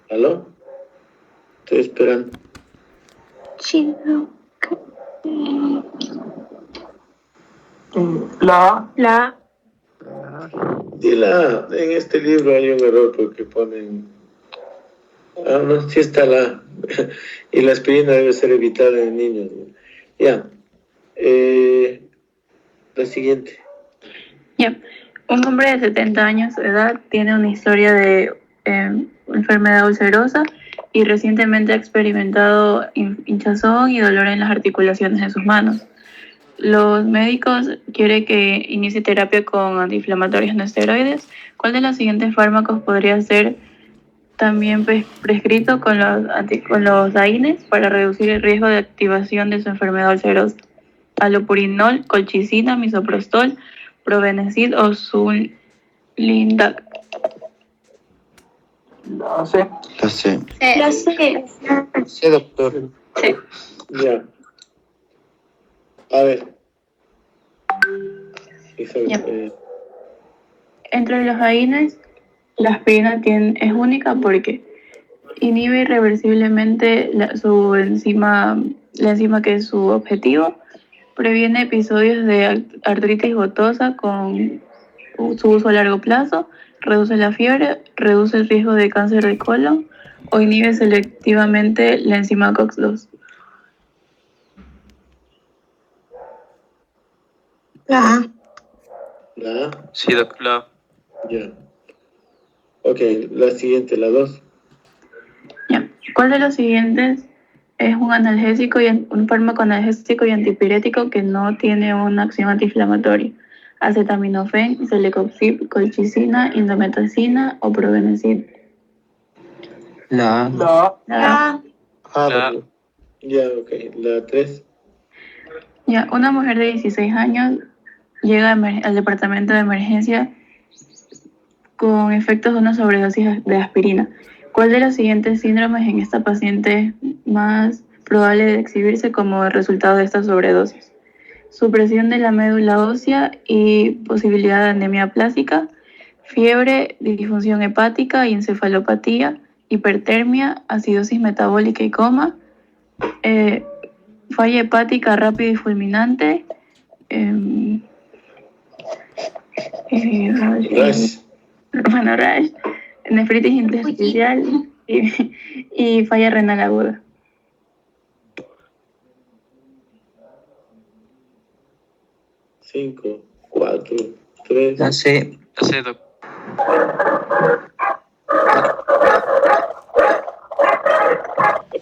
¿Aló? Estoy esperando. Sí, no. La Y en este libro hay un error porque ponen... Ah, no, sí está la... y la aspirina debe ser evitada en niños. Ya. La siguiente. Ya. Un hombre de 70 años de edad tiene una historia de enfermedad ulcerosa y recientemente ha experimentado hinchazón y dolor en las articulaciones de sus manos. Los médicos quieren que inicie terapia con antiinflamatorios no esteroides. ¿Cuál de los siguientes fármacos podría ser también prescrito con los AINES para reducir el riesgo de activación de su enfermedad ulcerosa? Allopurinol, colchicina, misoprostol, probenecid o sulindac. La C. La C. La C. Sí, doctor. Sí. Ya. A ver. Isabel, Ya. Entre los AINES, la aspirina es única porque inhibe irreversiblemente la enzima que es su objetivo, previene episodios de artritis gotosa con su uso a largo plazo, reduce la fiebre, reduce el riesgo de cáncer de colon o inhibe selectivamente la enzima COX-2. La A. La A. Sí, doctor. La A. Ya. Ok, la siguiente, la 2. Ya. ¿Cuál de los siguientes es un fármaco analgésico y antipirético que no tiene una acción antiinflamatoria? Acetaminofén, celecoxib, colchicina, indomethacina o probenecid. La A. La A. La A. Ya, ok. La 3. Ya, una mujer de 16 años llega al departamento de emergencia con efectos de una sobredosis de aspirina. ¿Cuál de los siguientes síndromes en esta paciente es más probable de exhibirse como resultado de esta sobredosis? Supresión de la médula ósea y posibilidad de anemia plástica, fiebre, disfunción hepática y encefalopatía, hipertermia, acidosis metabólica y coma, falla hepática rápida y fulminante, Rash. rash, nefritis intersticial y falla renal aguda. Cinco, 4, 3. La C. La C, doctor.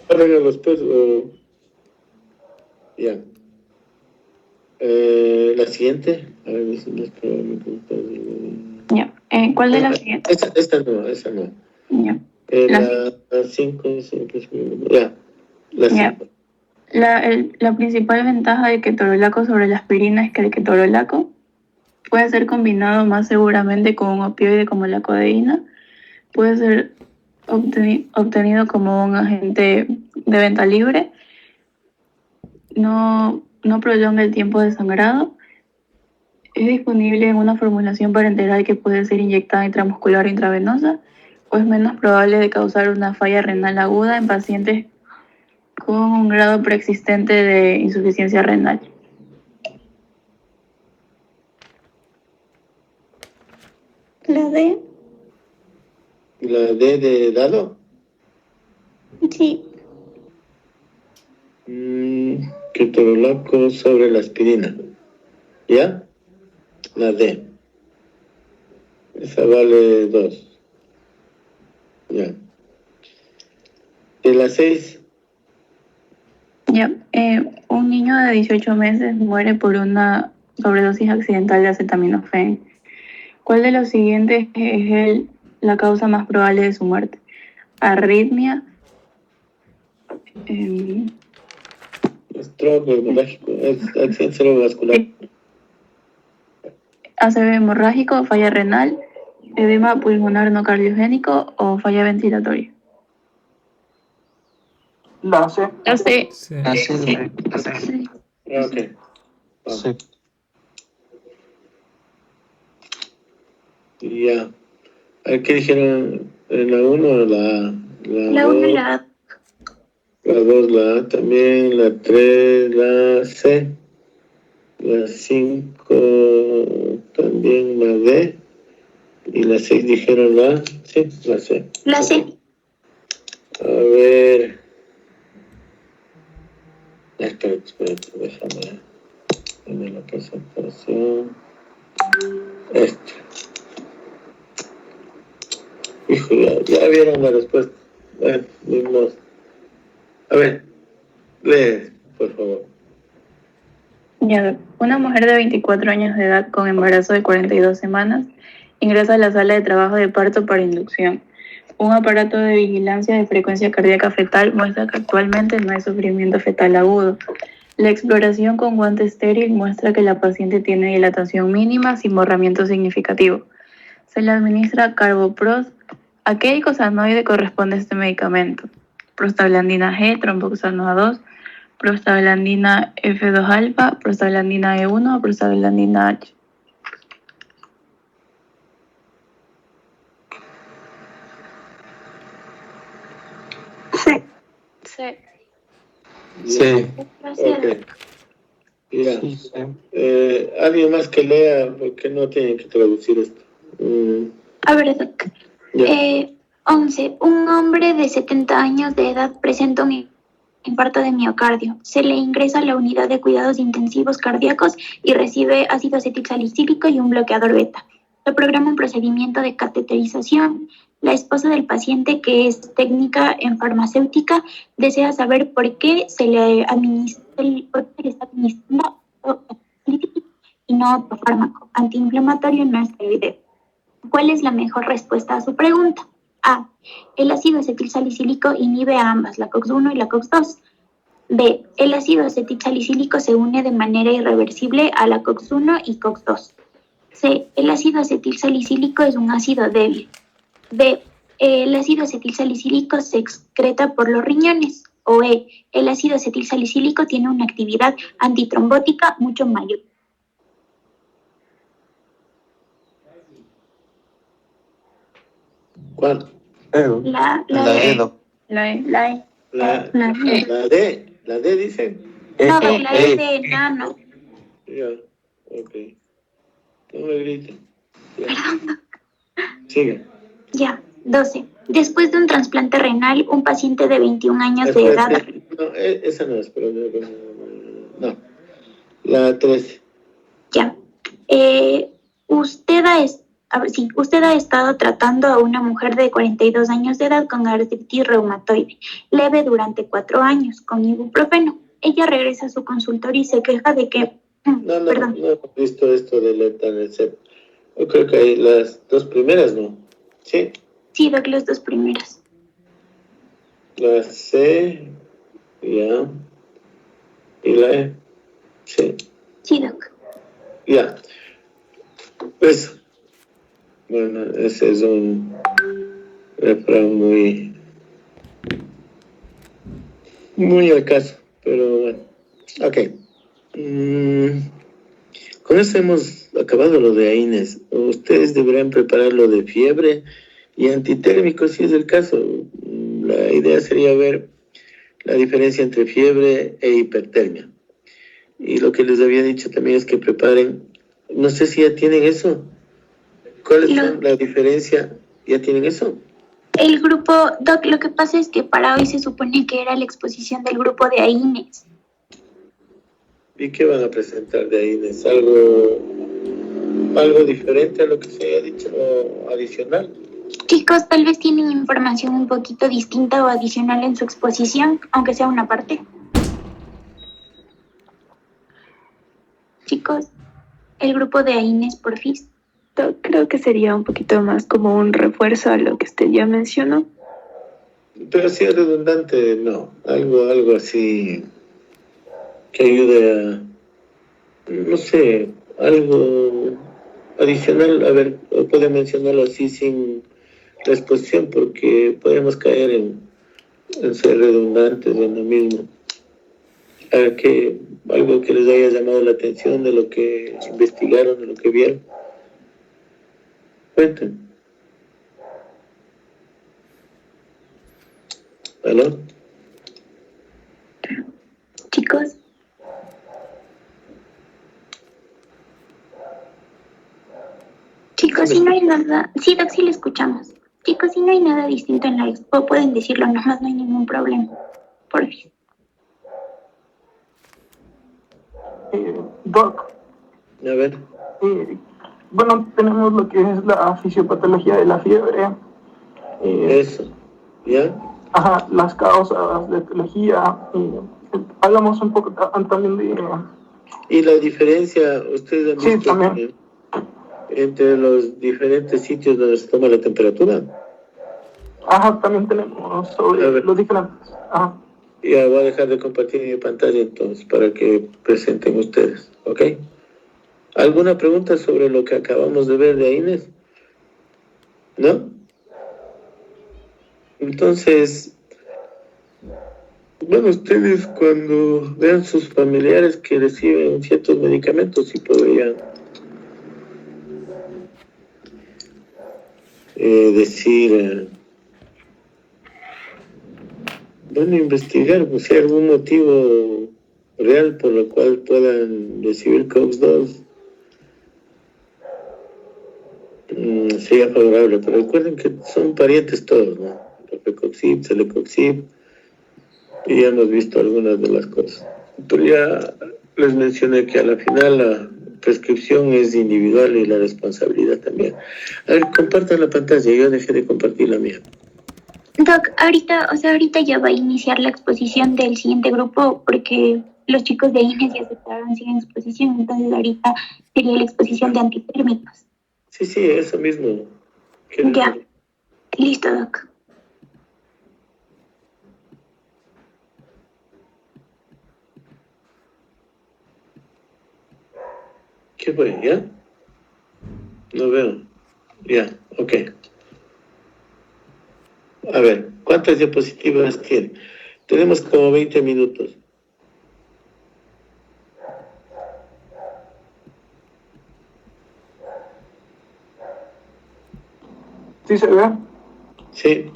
Apaguen los pesos. Ya. La siguiente. A ver, si no es Ya. ¿Cuál de las siguientes? Esa no. Ya. La 5, ya. La 5. La principal ventaja del ketorolaco sobre la aspirina es que el ketorolaco puede ser combinado más seguramente con un opioide como la codeína, puede ser obtenido como un agente de venta libre, no prolonga el tiempo de sangrado, es disponible en una formulación parenteral que puede ser inyectada intramuscular o intravenosa, o es menos probable de causar una falla renal aguda en pacientes con un grado preexistente de insuficiencia renal. La D. La D de dado. Sí. Ketorolaco sobre la aspirina. ¿Ya? La D. Esa vale 2. Ya. De la 6. Ya, un niño de 18 meses muere por una sobredosis accidental de acetaminofén. ¿Cuál de los siguientes es la causa más probable de su muerte? Arritmia, Stroke hemorrágico. Accidente cerebrovascular. ACV hemorrágico, falla renal, edema pulmonar no cardiogénico o falla ventilatoria. La C. La C. La C, Sí. doctor. Sí. Ok. Sí. Ya. A ver, ¿qué dijeron? ¿En la 1 o la La 1, la A. La 2, la A también. La 3, la C. La 5, también la D. Y la 6 dijeron la A. Sí, la C. La C. A ver. Espérate, déjame la presentación. Esto. Hijo, ya vieron la respuesta. Bueno, mismos. A ver, lee, por favor. Ya, una mujer de 24 años de edad con embarazo de 42 semanas ingresa a la sala de trabajo de parto para inducción. Un aparato de vigilancia de frecuencia cardíaca fetal muestra que actualmente no hay sufrimiento fetal agudo. La exploración con guante estéril muestra que la paciente tiene dilatación mínima sin borramiento significativo. Se le administra carboprost. ¿A qué icosanoide corresponde este medicamento? Prostaglandina G, tromboxano A2, prostaglandina F2 alfa, prostaglandina E1 o prostaglandina H. C. C. Sí. Ok. Ya. Sí, sí. Alguien más que lea, porque no tienen que traducir esto. A ver, Doc. Ya. 11. Un hombre de 70 años de edad presenta un infarto de miocardio. Se le ingresa a la unidad de cuidados intensivos cardíacos y recibe ácido acetilsalicílico y un bloqueador beta. Se programa un procedimiento de cateterización. La esposa del paciente, que es técnica en farmacéutica, desea saber por qué se le está administrando y no otro fármaco antiinflamatorio no esteroideo. ¿Cuál es la mejor respuesta a su pregunta? A. El ácido acetilsalicílico inhibe a ambas, la COX-1 y la COX-2. B. El ácido acetilsalicílico se une de manera irreversible a la COX-1 y COX-2. C. El ácido acetilsalicílico es un ácido débil. D. El ácido acetilsalicílico se excreta por los riñones. O E. El ácido acetilsalicílico tiene una actividad antitrombótica mucho mayor. ¿Cuál? La La E. E, doc. La E. La E. La E. D. La D dicen. No, la E de enano. Ya. Ok. No me griten. Ya. Sigue. Ya. 12. Después de un trasplante renal, un paciente de 21 años de edad. No, esa no es, pero no. La 13. Ya. Usted ha estado tratando a una mujer de 42 años de edad con artritis reumatoide leve durante 4 años con ibuprofeno. Ella regresa a su consultorio y se queja de que... No hemos visto esto del etanercept. Yo creo que hay las 2 primeras, ¿no? Sí. Sí, Doc, las 2 primeras. La C, ya. Y la E, sí. Sí, Doc. Ya. Pues, bueno, ese es un refrán muy al caso, pero bueno. Ok. Con eso hemos acabado lo de AINES. Ustedes deberán preparar lo de fiebre y antitérmico, si es el caso. La idea sería ver la diferencia entre fiebre e hipertermia. Y lo que les había dicho también es que preparen, no sé si ya tienen eso. ¿Cuál es la diferencia? ¿Ya tienen eso? El grupo, Doc, lo que pasa es que para hoy se supone que era la exposición del grupo de AINES. ¿Y qué van a presentar de AINES? ¿Algo diferente a lo que se haya dicho o adicional? Chicos, tal vez tienen información un poquito distinta o adicional en su exposición, aunque sea una parte. Chicos, el grupo de AINES, porfis. Creo que sería un poquito más como un refuerzo a lo que usted ya mencionó. Pero si es redundante, no. Algo así que ayude a, no sé, algo adicional. A ver, puede mencionarlo así sin la exposición, porque podemos caer en ser redundantes en lo mismo. Algo que les haya llamado la atención de lo que investigaron, de lo que vieron. Cuenten. ¿Aló? Chicos, si no hay nada, sí, Doc, sí lo escuchamos. Chicos, si no hay nada distinto en la expo, pueden decirlo nomás, no hay ningún problema. Por fin. Doc, A ver. bueno, tenemos lo que es la fisiopatología de la fiebre. Eso. ¿Ya? Ajá, las causas de etiología. Hablamos un poco también de... Y la diferencia, ustedes han Sí, visto también. entre los diferentes sitios donde se toma la temperatura. Ajá, también tenemos A sobre ver. los diferentes. Ajá. Ya voy a dejar de compartir mi pantalla entonces para que presenten ustedes, ¿ok? ¿Alguna pregunta sobre lo que acabamos de ver de Inés? ¿No? Entonces, bueno, ustedes cuando vean sus familiares que reciben ciertos medicamentos, sí podrían decir, bueno, investigar pues, si hay algún motivo real por el cual puedan recibir COX-2 sería favorable, pero recuerden que son parientes todos, ¿no? Rofecoxib, Celecoxib, y ya hemos visto algunas de las cosas. Pero ya les mencioné que a la final la prescripción es individual y la responsabilidad también. A ver, compartan la pantalla, yo dejé de compartir la mía. Doc, ahorita ya va a iniciar la exposición del siguiente grupo porque los chicos de INES ya aceptaron sin exposición, entonces ahorita sería la exposición de antitérmicos. Sí, eso mismo. Ya, listo, Doc. ¿Qué fue? ¿Ya? No veo. Ya, ok. A ver, ¿cuántas diapositivas tiene? Tenemos como 20 minutos. ¿Sí se ve? Sí.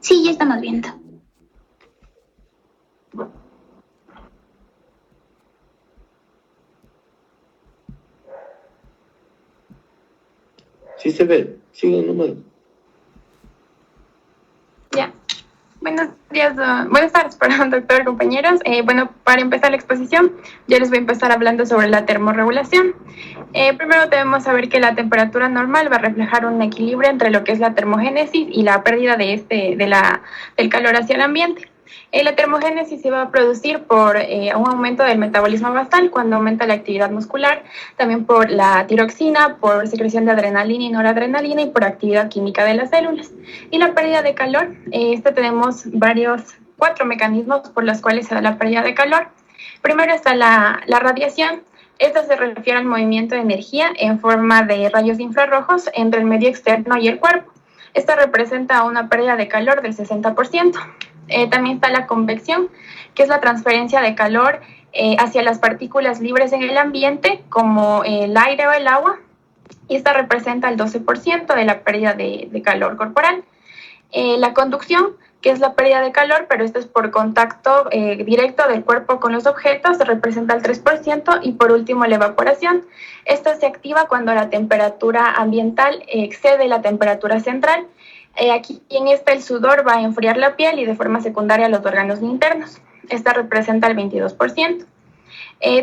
Sí, ya estamos viendo. Sí se ve. Sigan nomás. Ya. Buenas tardes, perdón, doctor, compañeros. Bueno, para empezar la exposición, yo les voy a empezar hablando sobre la termorregulación. Primero debemos saber que la temperatura normal va a reflejar un equilibrio entre lo que es la termogénesis y la pérdida del calor hacia el ambiente. La termogénesis se va a producir por un aumento del metabolismo basal cuando aumenta la actividad muscular, también por la tiroxina, por secreción de adrenalina y noradrenalina y por actividad química de las células. Y la pérdida de calor, tenemos 4 mecanismos por los cuales se da la pérdida de calor. Primero está la radiación. Esta se refiere al movimiento de energía en forma de rayos infrarrojos entre el medio externo y el cuerpo. Esta representa una pérdida de calor del 60%. También está la convección, que es la transferencia de calor hacia las partículas libres en el ambiente, como el aire o el agua, y esta representa el 12% de la pérdida de calor corporal. La conducción, que es la pérdida de calor, pero esto es por contacto directo del cuerpo con los objetos, representa el 3%, y por último la evaporación. Esta se activa cuando la temperatura ambiental excede la temperatura central. Aquí en esta el sudor va a enfriar la piel y de forma secundaria los órganos internos. Esta representa el 22%.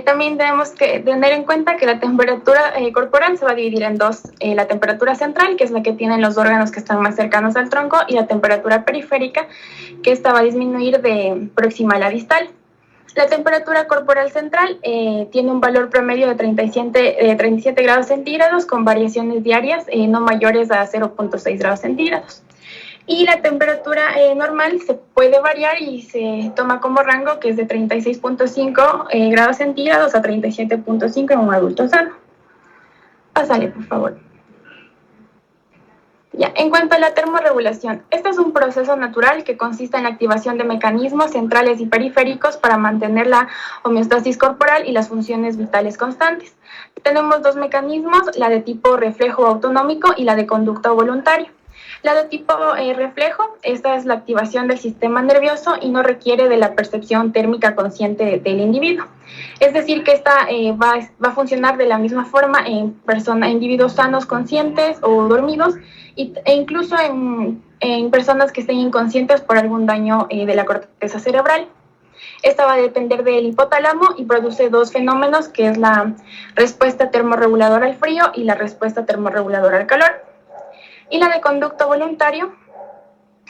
También tenemos que tener en cuenta que la temperatura corporal se va a dividir en dos. La temperatura central, que es la que tienen los órganos que están más cercanos al tronco, y la temperatura periférica, que esta va a disminuir de proximal a distal. La temperatura corporal central tiene un valor promedio de 37 grados centígrados con variaciones diarias no mayores a 0.6 grados centígrados. Y la temperatura normal se puede variar y se toma como rango que es de 36.5 grados centígrados a 37.5 en un adulto sano. Pásale, por favor. Ya, en cuanto a la termorregulación, este es un proceso natural que consiste en la activación de mecanismos centrales y periféricos para mantener la homeostasis corporal y las funciones vitales constantes. Tenemos 2 mecanismos, la de tipo reflejo autonómico y la de conducta voluntaria. La de tipo reflejo, esta es la activación del sistema nervioso y no requiere de la percepción térmica consciente del individuo. Es decir, que esta va a funcionar de la misma forma en individuos sanos, conscientes o dormidos, e incluso en personas que estén inconscientes por algún daño de la corteza cerebral. Esta va a depender del hipotálamo y produce dos fenómenos, que es la respuesta termorreguladora al frío y la respuesta termorreguladora al calor. Y la de conducto voluntario,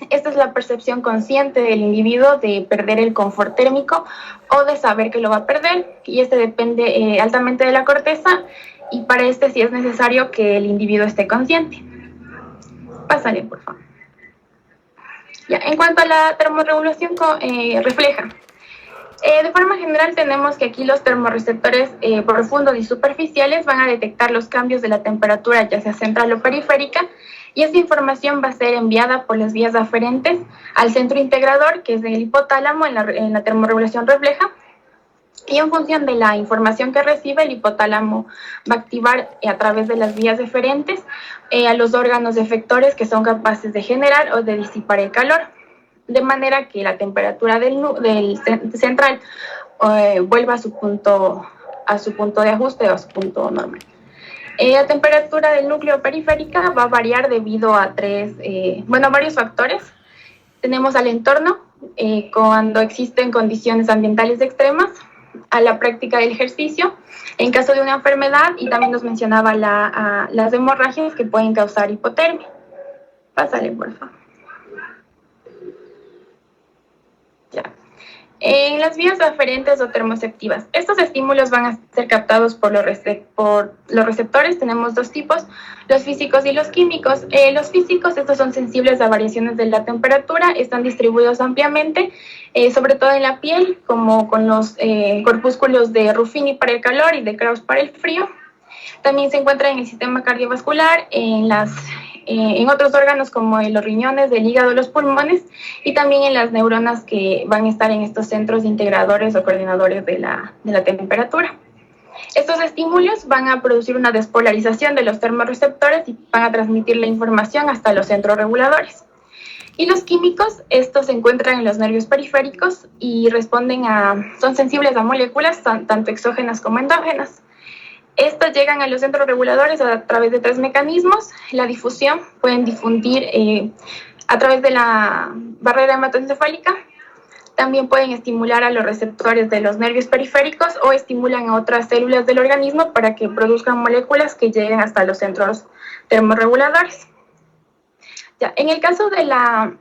esta es la percepción consciente del individuo de perder el confort térmico o de saber que lo va a perder, y este depende altamente de la corteza, y para este sí es necesario que el individuo esté consciente. Pásale, por favor. Ya, en cuanto a la termorregulación refleja, de forma general tenemos que aquí los termorreceptores profundos y superficiales van a detectar los cambios de la temperatura, ya sea central o periférica, y esta información va a ser enviada por las vías aferentes al centro integrador, que es el hipotálamo en la termorregulación refleja, y en función de la información que recibe, el hipotálamo va a activar a través de las vías deferentes a los órganos efectores que son capaces de generar o de disipar el calor, de manera que la temperatura del central vuelva a su punto de ajuste o a su punto normal. La temperatura del núcleo periférica va a variar debido a varios factores. Tenemos al entorno, cuando existen condiciones ambientales extremas, a la práctica del ejercicio, en caso de una enfermedad, y también nos mencionaba las hemorragias que pueden causar hipotermia. Pásale, por favor. Ya. En las vías aferentes o termoceptivas, estos estímulos van a ser captados por los receptores. Tenemos dos tipos, los físicos y los químicos. Los físicos, estos son sensibles a variaciones de la temperatura, están distribuidos ampliamente, sobre todo en la piel, como con los corpúsculos de Ruffini para el calor y de Krauss para el frío. También se encuentra en el sistema cardiovascular, en otros órganos como en los riñones, el hígado, los pulmones, y también en las neuronas que van a estar en estos centros integradores o coordinadores de la temperatura. Estos estímulos van a producir una despolarización de los termorreceptores y van a transmitir la información hasta los centros reguladores. Y los químicos, estos se encuentran en los nervios periféricos y son sensibles a moléculas tanto exógenas como endógenas. Estas llegan a los centros reguladores a través de tres mecanismos. La difusión, pueden difundir a través de la barrera hematoencefálica. También pueden estimular a los receptores de los nervios periféricos o estimulan a otras células del organismo para que produzcan moléculas que lleguen hasta los centros termorreguladores. Ya, en el caso de la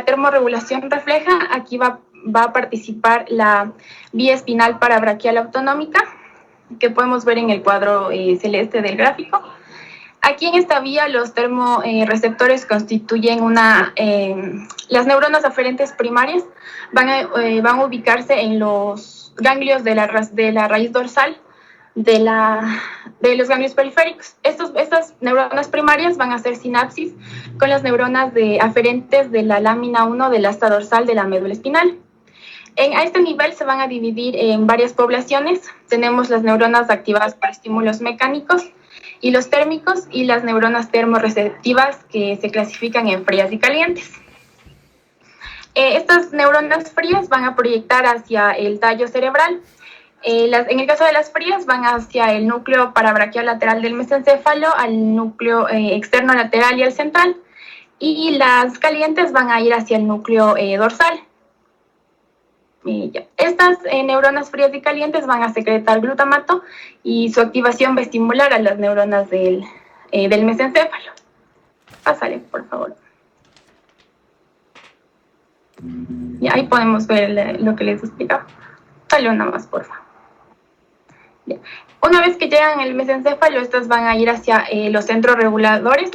termorregulación refleja, aquí va a participar la vía espinal parabraquial autonómica, que podemos ver en el cuadro celeste del gráfico. Aquí en esta vía los termorreceptores constituyen las neuronas aferentes primarias van a ubicarse en los ganglios de la raíz dorsal de los ganglios periféricos. Estas neuronas primarias van a hacer sinapsis con las neuronas aferentes de la lámina 1 del asta dorsal de la médula espinal. A este nivel se van a dividir en varias poblaciones. Tenemos las neuronas activadas por estímulos mecánicos y los térmicos, y las neuronas termorreceptivas, que se clasifican en frías y calientes. Estas neuronas frías van a proyectar hacia el tallo cerebral. En el caso de las frías van hacia el núcleo parabraquial lateral del mesencéfalo, al núcleo externo lateral y al central. Y las calientes van a ir hacia el núcleo dorsal. Estas neuronas frías y calientes van a secretar glutamato y su activación va a estimular a las neuronas del mesencéfalo. Pásale, por favor. Y ahí podemos ver lo que les explicaba. Dale una más, por favor. Bien. Una vez que llegan al mesencéfalo, estas van a ir hacia los centros reguladores.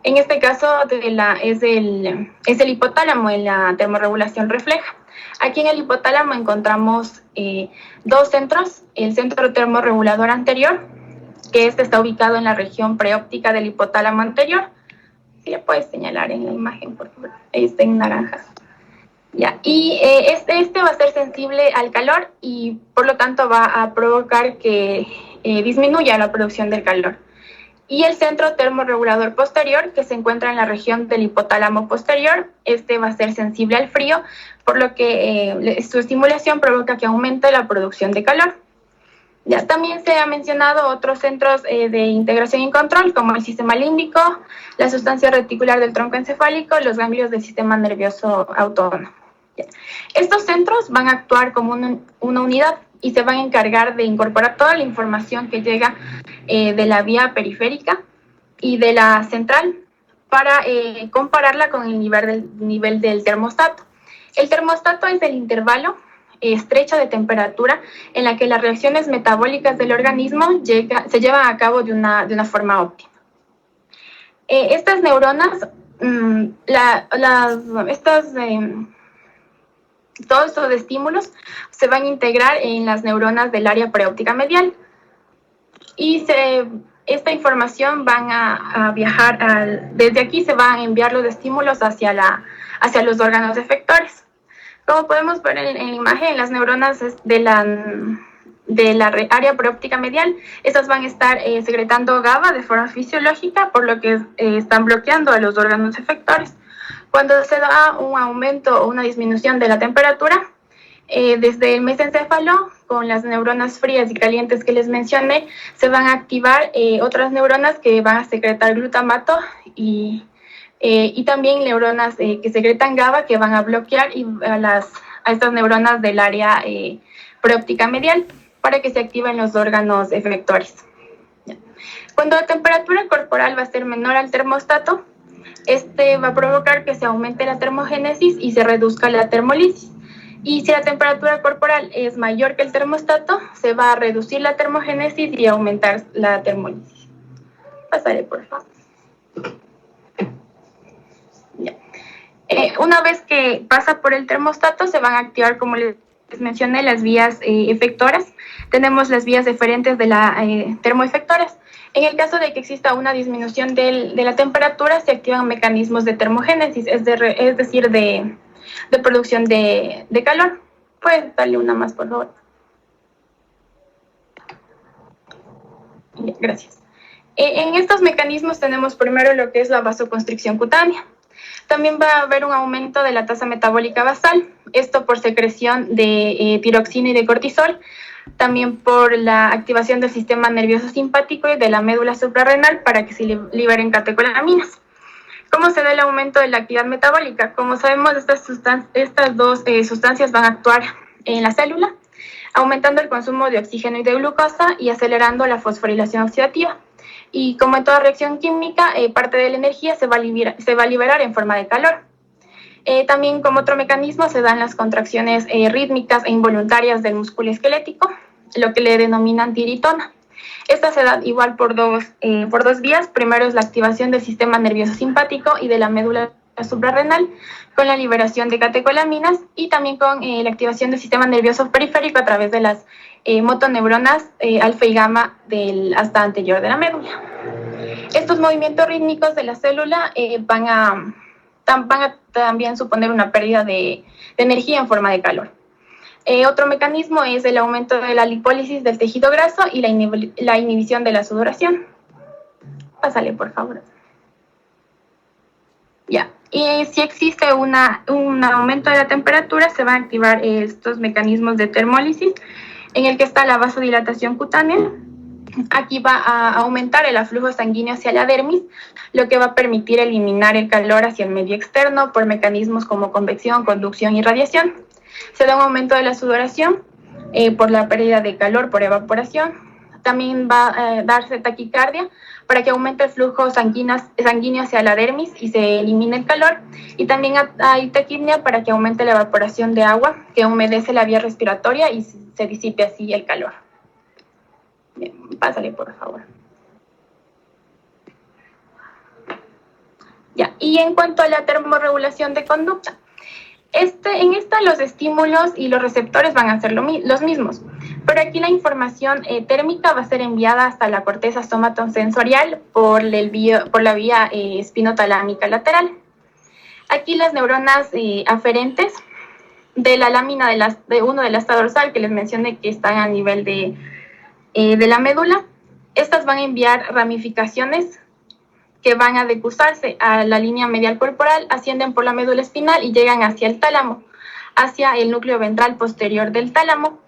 En este caso es el hipotálamo en la termorregulación refleja. Aquí en el hipotálamo encontramos dos centros: el centro termorregulador anterior, que está ubicado en la región preóptica del hipotálamo anterior. Si le puedes señalar en la imagen, por favor. Ahí está en naranja. Ya. Y este va a ser sensible al calor y por lo tanto va a provocar que disminuya la producción del calor. Y el centro termorregulador posterior, que se encuentra en la región del hipotálamo posterior, este va a ser sensible al frío, por lo que su estimulación provoca que aumente la producción de calor. Ya también se ha mencionado otros centros de integración y control, como el sistema límbico, la sustancia reticular del tronco encefálico, los ganglios del sistema nervioso autónomo. Ya. Estos centros van a actuar como una unidad y se van a encargar de incorporar toda la información que llega de la vía periférica y de la central para compararla con el nivel del termostato. El termostato es el intervalo estrecho de temperatura en la que las reacciones metabólicas del organismo se llevan a cabo de una forma óptima. Estas neuronas, todos estos estímulos se van a integrar en las neuronas del área preóptica medial y esta información van a viajar, desde aquí se van a enviar los estímulos hacia los órganos efectores. Como podemos ver en la imagen, las neuronas de la área preóptica medial, estas van a estar secretando GABA de forma fisiológica, por lo que están bloqueando a los órganos efectores. Cuando se da un aumento o una disminución de la temperatura, desde el mesencéfalo, con las neuronas frías y calientes que les mencioné, se van a activar otras neuronas que van a secretar glutamato y también neuronas que secretan GABA, que van a bloquear a estas neuronas del área preóptica medial para que se activen los órganos efectores. Cuando la temperatura corporal va a ser menor al termostato, este va a provocar que se aumente la termogénesis y se reduzca la termolisis. Y si la temperatura corporal es mayor que el termostato, se va a reducir la termogénesis y aumentar la termolisis. Pasaré, por favor. Ya. Una vez que pasa por el termostato, se van a activar, como les mencioné, las vías efectoras. Tenemos las vías deferentes de la termoefectoras. En el caso de que exista una disminución de la temperatura, se activan mecanismos de termogénesis, es decir, de producción de calor. Puedes darle una más, por favor. Gracias. En estos mecanismos tenemos primero lo que es la vasoconstricción cutánea. También va a haber un aumento de la tasa metabólica basal, esto por secreción de tiroxina y de cortisol, también por la activación del sistema nervioso simpático y de la médula suprarrenal para que se liberen catecolaminas. ¿Cómo se da el aumento de la actividad metabólica? Como sabemos, estas dos sustancias van a actuar en la célula, aumentando el consumo de oxígeno y de glucosa y acelerando la fosforilación oxidativa. Y como en toda reacción química, parte de la energía se va a liberar en forma de calor. También como otro mecanismo se dan las contracciones rítmicas e involuntarias del músculo esquelético, lo que le denominan tiritona. Esta se da igual por dos vías. Primero es la activación del sistema nervioso simpático y de la médula suprarrenal con la liberación de catecolaminas y también con la activación del sistema nervioso periférico a través de las motoneuronas alfa y gamma del asta anterior de la médula. Estos movimientos rítmicos de la célula van a también suponer una pérdida de energía en forma de calor. Otro mecanismo es el aumento de la lipólisis del tejido graso y la inhibición de la sudoración. Pásale, por favor. Ya. Y si existe un aumento de la temperatura, se van a activar estos mecanismos de termólisis, en el que está la vasodilatación cutánea. Aquí va a aumentar el aflujo sanguíneo hacia la dermis, lo que va a permitir eliminar el calor hacia el medio externo por mecanismos como convección, conducción y radiación. Se da un aumento de la sudoración por la pérdida de calor por evaporación. También va a darse taquicardia para que aumente el flujo sanguíneo hacia la dermis y se elimine el calor. Y también hay taquipnea para que aumente la evaporación de agua, que humedece la vía respiratoria y se disipe así el calor. Bien, pásale, por favor. Ya, y en cuanto a la termorregulación de conducta, en esta los estímulos y los receptores van a ser los mismos, pero aquí la información térmica va a ser enviada hasta la corteza somatosensorial por la vía espinotalámica lateral. Aquí las neuronas aferentes de la lámina de uno del asta dorsal, que les mencioné que están a nivel de la médula, Estas van a enviar ramificaciones que van a decusarse a la línea medial corporal, ascienden por la médula espinal y llegan hacia el tálamo, hacia el núcleo ventral posterior del tálamo.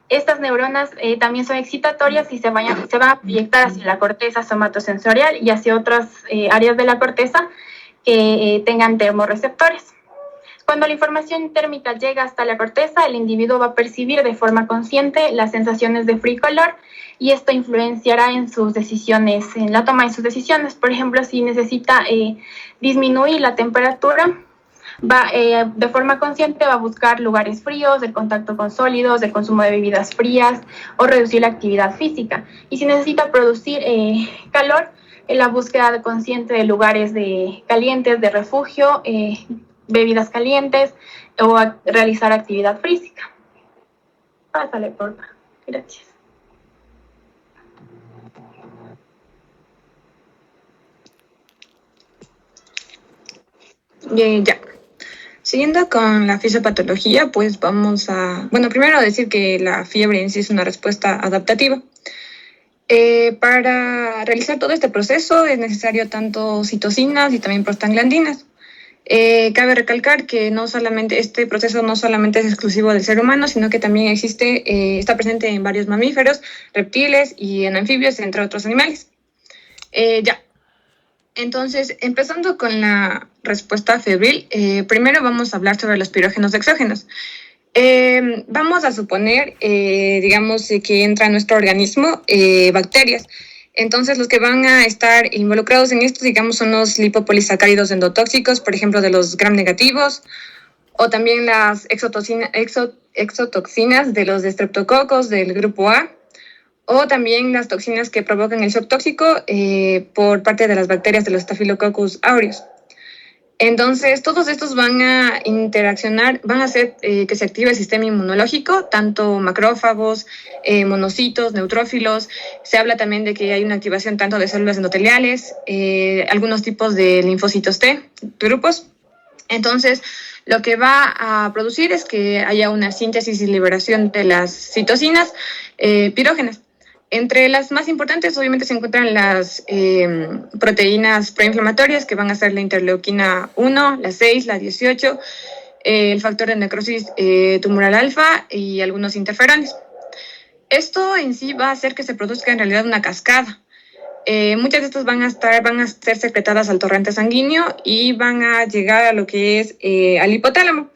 Estas neuronas también son excitatorias y se van a proyectar hacia la corteza somatosensorial y hacia otras áreas de la corteza que tengan termorreceptores. Cuando la información térmica llega hasta la corteza, el individuo va a percibir de forma consciente las sensaciones de frío y calor, y esto influenciará en sus decisiones, en la toma de sus decisiones. Por ejemplo, si necesita disminuir la temperatura, de forma consciente va a buscar lugares fríos, el contacto con sólidos, el consumo de bebidas frías o reducir la actividad física. Y si necesita producir calor, la búsqueda consciente de lugares calientes, de refugio, bebidas calientes o realizar actividad física. Pásale, por favor. Gracias. Ya. Siguiendo con la fisiopatología, pues vamos a... Bueno, primero decir que la fiebre en sí es una respuesta adaptativa. Para realizar todo este proceso es necesario tanto citocinas y también prostaglandinas. Cabe recalcar que este proceso no solamente es exclusivo del ser humano, sino que también está presente en varios mamíferos, reptiles y en anfibios, entre otros animales. Ya. Entonces, empezando con la respuesta febril, primero vamos a hablar sobre los pirógenos exógenos. Vamos a suponer, digamos, que entra a nuestro organismo bacterias. Entonces, los que van a estar involucrados en esto, digamos, son los lipopolisacáridos endotóxicos, por ejemplo, de los gram negativos, o también las exotoxinas de los estreptococos del grupo A, o también las toxinas que provocan el shock tóxico por parte de las bacterias de los Staphylococcus aureus. Entonces, todos estos van a interaccionar, van a hacer que se active el sistema inmunológico, tanto macrófagos, monocitos, neutrófilos. Se habla también de que hay una activación tanto de células endoteliales, algunos tipos de linfocitos T, grupos. Entonces, lo que va a producir es que haya una síntesis y liberación de las citocinas pirógenas. Entre las más importantes, obviamente, se encuentran las proteínas proinflamatorias, que van a ser la interleuquina 1, la 6, la 18, el factor de necrosis tumoral alfa y algunos interferones. Esto en sí va a hacer que se produzca en realidad una cascada. Muchas de estas van a ser secretadas al torrente sanguíneo y van a llegar a lo que es al hipotálamo.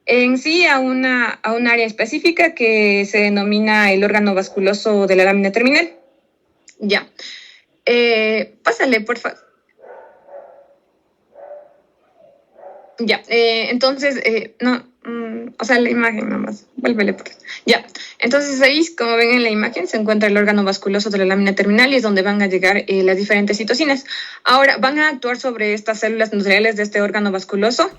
En sí a un área específica que se denomina el órgano vasculoso de la lámina terminal. Ya. Pásale, por favor. Ya, entonces, la imagen nomás, vuélvele por eso. Ya, entonces ahí, como ven en la imagen, se encuentra el órgano vasculoso de la lámina terminal y es donde van a llegar las diferentes citocinas. Ahora, van a actuar sobre estas células endoteliales de este órgano vasculoso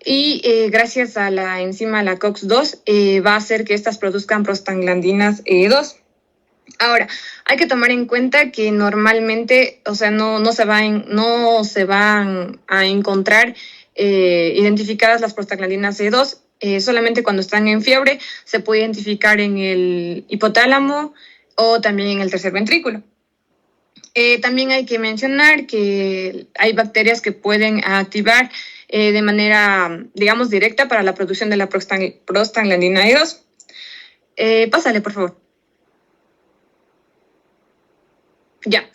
y gracias a la enzima, la COX-2, va a hacer que estas produzcan prostaglandinas 2. Ahora, hay que tomar en cuenta que normalmente, no se van a encontrar identificadas las prostaglandinas E2, solamente cuando están en fiebre se puede identificar en el hipotálamo o también en el tercer ventrículo. También hay que mencionar que hay bacterias que pueden activar de manera, digamos, directa para la producción de la prostaglandina E2. Pásale, por favor. Ya.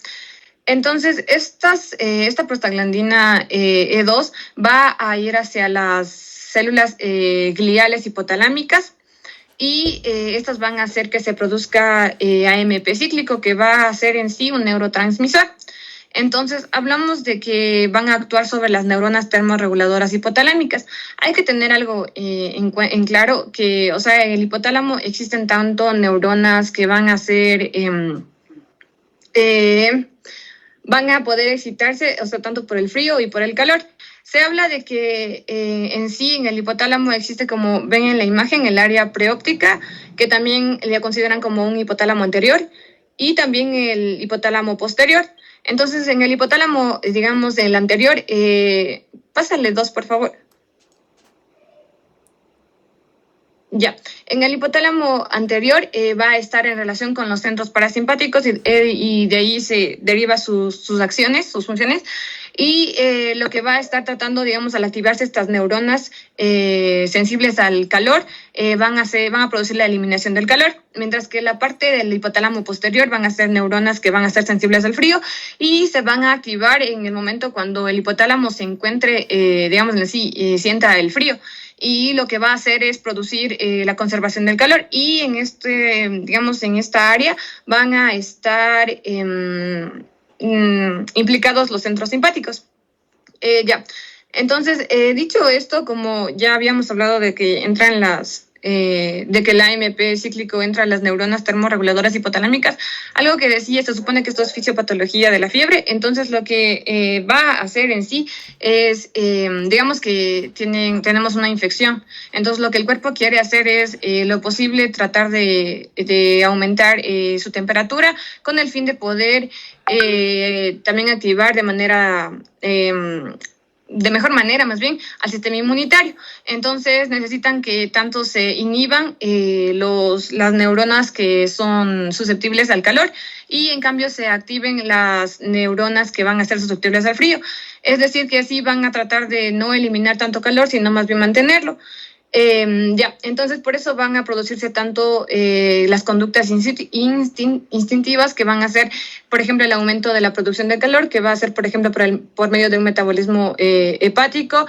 Entonces, esta prostaglandina E2 va a ir hacia las células gliales hipotalámicas y estas van a hacer que se produzca AMP cíclico, que va a ser en sí un neurotransmisor. Entonces, hablamos de que van a actuar sobre las neuronas termorreguladoras hipotalámicas. Hay que tener algo en claro, que, en el hipotálamo existen tanto neuronas que van a ser... van a poder excitarse, tanto por el frío y por el calor. Se habla de que en sí, en el hipotálamo existe, como ven en la imagen, el área preóptica, que también le consideran como un hipotálamo anterior, y también el hipotálamo posterior. Entonces, en el hipotálamo, digamos, el anterior, pásale 2, por favor. Ya, en el hipotálamo anterior va a estar en relación con los centros parasimpáticos y de ahí se deriva sus acciones, sus funciones, y lo que va a estar tratando, digamos, al activarse estas neuronas sensibles al calor, van a producir la eliminación del calor, mientras que la parte del hipotálamo posterior van a ser neuronas que van a ser sensibles al frío y se van a activar en el momento cuando el hipotálamo se encuentre, digamos así, sienta el frío. Y lo que va a hacer es producir la conservación del calor, y en digamos, en esta área van a estar implicados los centros simpáticos. Ya. Entonces, dicho esto, como ya habíamos hablado de que entran de que el AMP cíclico entra en las neuronas termorreguladoras hipotalámicas, algo que decía, se supone que esto es fisiopatología de la fiebre. Entonces lo que va a hacer en sí es, digamos que tenemos una infección, entonces lo que el cuerpo quiere hacer es lo posible tratar de aumentar su temperatura con el fin de poder también activar de mejor manera, más bien, al sistema inmunitario. Entonces necesitan que tanto se inhiban las neuronas que son susceptibles al calor, y en cambio se activen las neuronas que van a ser susceptibles al frío. Es decir, que así van a tratar de no eliminar tanto calor, sino más bien mantenerlo. Entonces por eso van a producirse tanto las conductas instintivas, que van a ser, por ejemplo, el aumento de la producción de calor, que va a ser, por ejemplo, por medio de un metabolismo hepático,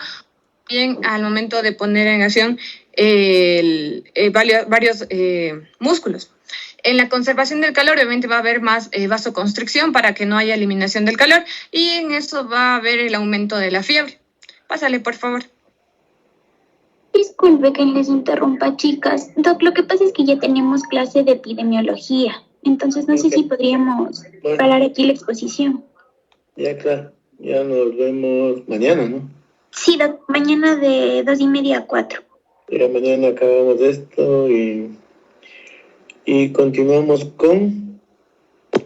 bien al momento de poner en acción varios músculos. En la conservación del calor, obviamente, va a haber más vasoconstricción para que no haya eliminación del calor, y en eso va a haber el aumento de la fiebre. Pásale, por favor. Disculpe que les interrumpa, chicas. Doc, lo que pasa es que ya tenemos clase de epidemiología, entonces no sé si podríamos parar aquí la exposición. Ya, claro. Ya nos vemos mañana, ¿no? Sí, Doc, mañana de 2:30 a 4. Ya mañana acabamos esto y continuamos con...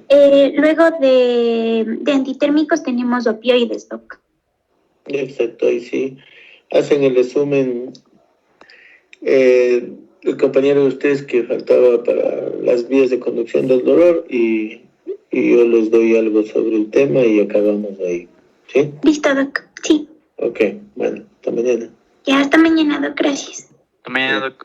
Luego de antitérmicos tenemos opioides, Doc. Exacto, ahí sí. Hacen el resumen el compañero de ustedes que faltaba para las vías de conducción del dolor, y yo les doy algo sobre el tema y acabamos ahí. ¿Sí? Listo, Doc. Sí. Ok, bueno, hasta mañana. Ya, hasta mañana, Doc. Gracias. Hasta mañana, Doc.